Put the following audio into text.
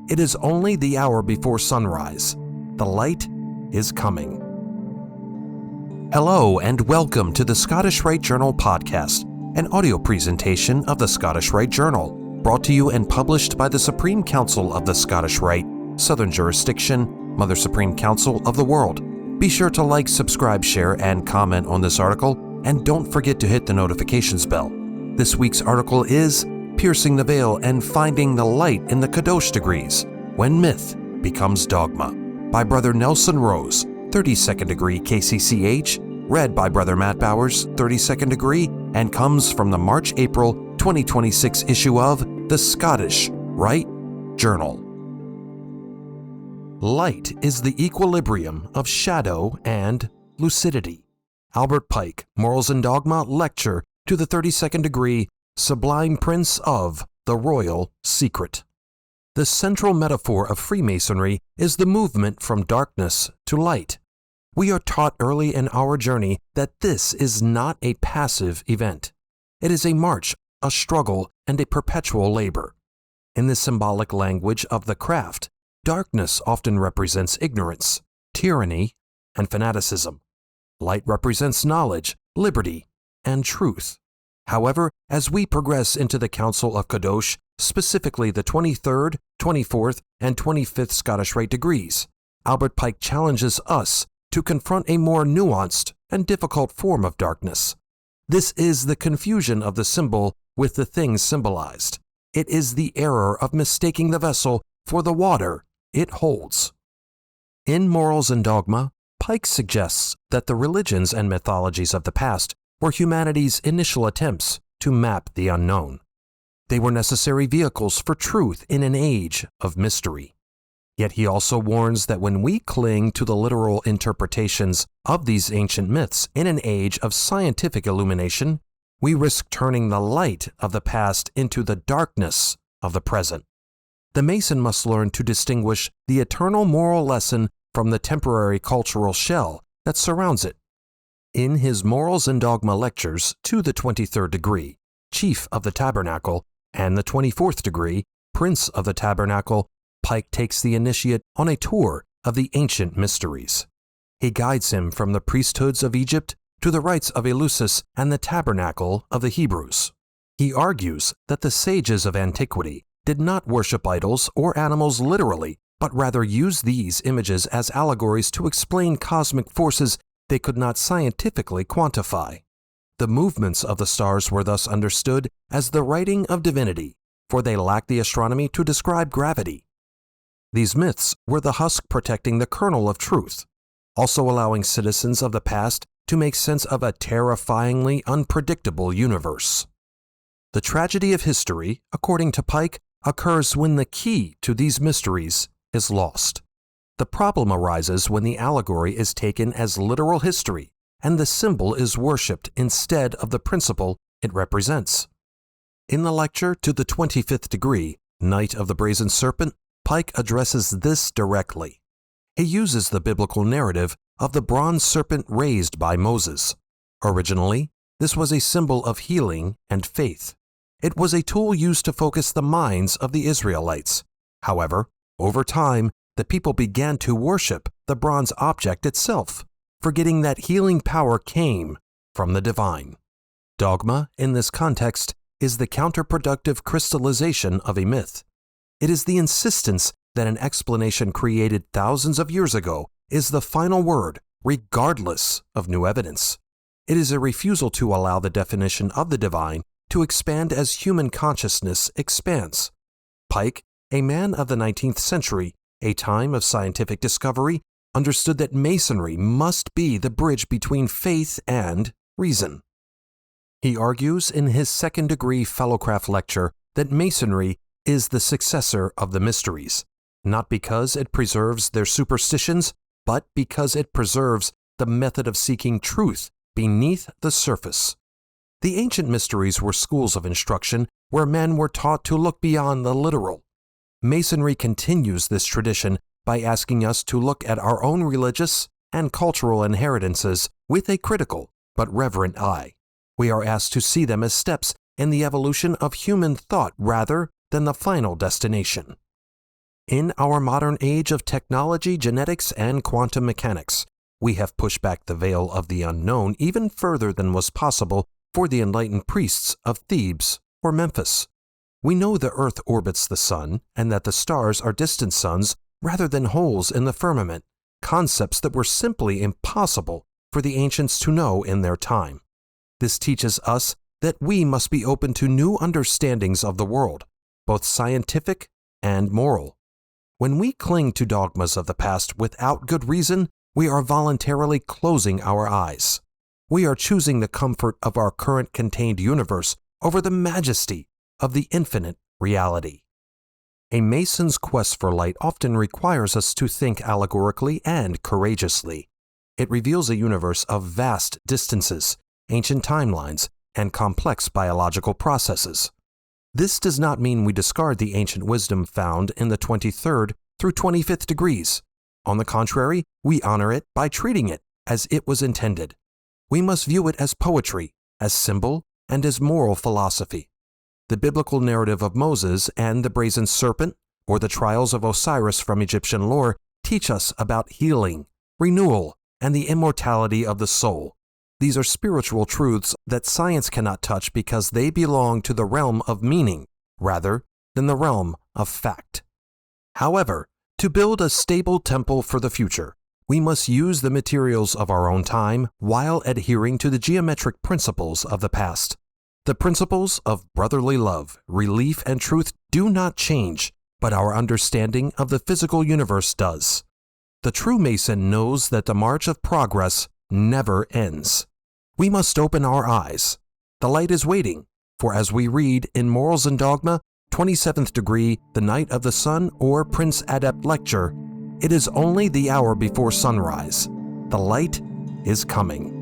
It is only the hour before sunrise. The light is coming. Hello and welcome to the Scottish Rite Journal podcast, an audio presentation of the Scottish Rite Journal, brought to you and published by the Supreme Council of the Scottish Rite, Southern Jurisdiction, Mother Supreme Council of the world. Be sure to like, subscribe, share, and comment on this article, and don't forget to hit the notifications bell. This week's article is Piercing the Veil and Finding the Light in the Kadosh Degrees, When Myth Becomes Dogma, by Brother Nelson Rose, 32nd degree KCCH, read by Brother Matt Bowers, 32nd degree, and comes from the March-April 2026 issue of the Scottish Rite Journal. Light is the equilibrium of shadow and lucidity. Albert Pike, Morals and Dogma, lecture to the 32nd degree, Sublime Prince of the Royal Secret. The central metaphor of Freemasonry is the movement from darkness to light. We are taught early in our journey that this is not a passive event. It is a march, a struggle, and a perpetual labor. In the symbolic language of the craft, darkness often represents ignorance, tyranny, and fanaticism. Light represents knowledge, liberty, and truth. However, as we progress into the Council of Kadosh, specifically the 23rd, 24th, and 25th Scottish Rite degrees, Albert Pike challenges us to confront a more nuanced and difficult form of darkness. This is the confusion of the symbol with the things symbolized. It is the error of mistaking the vessel for the water it holds. In Morals and Dogma, Pike suggests that the religions and mythologies of the past were humanity's initial attempts to map the unknown. They were necessary vehicles for truth in an age of mystery. Yet he also warns that when we cling to the literal interpretations of these ancient myths in an age of scientific illumination, we risk turning the light of the past into the darkness of the present. The Mason must learn to distinguish the eternal moral lesson from the temporary cultural shell that surrounds it. In his Morals and Dogma lectures to the 23rd degree, Chief of the Tabernacle, and the 24th degree, Prince of the Tabernacle, Pike takes the initiate on a tour of the ancient mysteries. He guides him from the priesthoods of Egypt to the rites of Eleusis and the tabernacle of the Hebrews. He argues that the sages of antiquity did not worship idols or animals literally, but rather used these images as allegories to explain cosmic forces they could not scientifically quantify. The movements of the stars were thus understood as the writing of divinity, for they lacked the astronomy to describe gravity. These myths were the husk protecting the kernel of truth, also allowing citizens of the past to make sense of a terrifyingly unpredictable universe. The tragedy of history, according to Pike, occurs when the key to these mysteries is lost. The problem arises when the allegory is taken as literal history and the symbol is worshipped instead of the principle it represents. In the lecture to the 25th degree, Knight of the Brazen Serpent, Pike addresses this directly. He uses the biblical narrative of the bronze serpent raised by Moses. Originally, this was a symbol of healing and faith. It was a tool used to focus the minds of the Israelites. However, over time, the people began to worship the bronze object itself, forgetting that healing power came from the divine. Dogma, in this context, is the counterproductive crystallization of a myth. It is the insistence that an explanation created thousands of years ago is the final word, regardless of new evidence. It is a refusal to allow the definition of the divine to expand as human consciousness expands. Pike, a man of the 19th century, a time of scientific discovery, understood that Masonry must be the bridge between faith and reason. He argues in his second-degree Fellowcraft lecture that Masonry is the successor of the mysteries, not because it preserves their superstitions, but because it preserves the method of seeking truth beneath the surface. The ancient mysteries were schools of instruction where men were taught to look beyond the literal. Masonry continues this tradition by asking us to look at our own religious and cultural inheritances with a critical but reverent eye. We are asked to see them as steps in the evolution of human thought rather than the final destination. In our modern age of technology, genetics, and quantum mechanics, we have pushed back the veil of the unknown even further than was possible for the enlightened priests of Thebes or Memphis. We know the Earth orbits the Sun and that the stars are distant suns rather than holes in the firmament, concepts that were simply impossible for the ancients to know in their time. This teaches us that we must be open to new understandings of the world, both scientific and moral. When we cling to dogmas of the past without good reason, we are voluntarily closing our eyes. We are choosing the comfort of our current contained universe over the majesty of the infinite reality. A Mason's quest for light often requires us to think allegorically and courageously. It reveals a universe of vast distances, ancient timelines, and complex biological processes. This does not mean we discard the ancient wisdom found in the 23rd through 25th degrees. On the contrary, we honor it by treating it as it was intended. We must view it as poetry, as symbol, and as moral philosophy. The biblical narrative of Moses and the brazen serpent, or the trials of Osiris from Egyptian lore, teach us about healing, renewal, and the immortality of the soul. These are spiritual truths that science cannot touch because they belong to the realm of meaning rather than the realm of fact. However, to build a stable temple for the future, we must use the materials of our own time while adhering to the geometric principles of the past. The principles of brotherly love, relief, and truth do not change, but our understanding of the physical universe does. The true Mason knows that the march of progress never ends. We must open our eyes. The light is waiting, for as we read in Morals and Dogma, 27th degree, the night of the sun, or Prince Adept lecture, it is only the hour before sunrise. The light is coming.